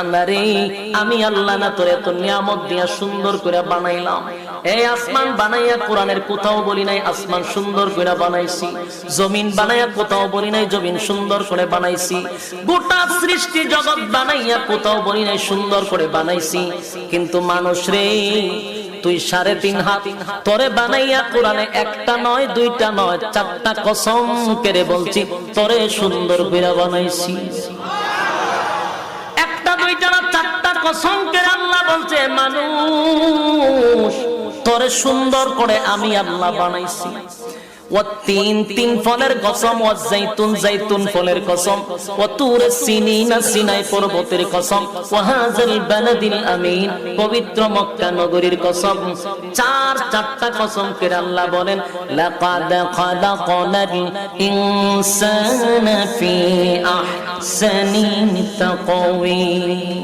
আল্লাহরে আমি আল্লাহ না তোরে এত নিয়ামত দিয়া সুন্দর করে বানাইলাম। এই আসমান বানাইয়া কোরআনের কোথাও বলি নাই আসমান সুন্দর করে বানাইছি, জমিন বানাইয়া কোথাও বলি নাই জমিন সুন্দর করে বানাইছি, গোটা সৃষ্টি জগৎ বানাইয়া কোথাও বলি নাই সুন্দর করে বানাইছি। কিন্তু মানুষ রে তুই 3.5 হাত তোরে বানাইয়া কোরআনে একটা নয় দুইটা নয় 4টা কসম করে বলছি তোরে সুন্দর করে বানাইছি। একটা দুইটা না 4টা কসম করে আল্লাহ বলছে মানুষ তোরে সুন্দর করে আমি আল্লাহ বানাইছি। তিন ফলের কসম, জাইতুন ফলের কসম, তুর সিনিনা সিনাই পর্বতের কসম, ওয়াহাজাল বালাদিল আমিন পবিত্র মক্কা নগরীর কসম। 4টা কসম করে আল্লাহ বলেন লাকাদ খালাকনাল ইনসানা ফি আহসানি তাকওয়িম।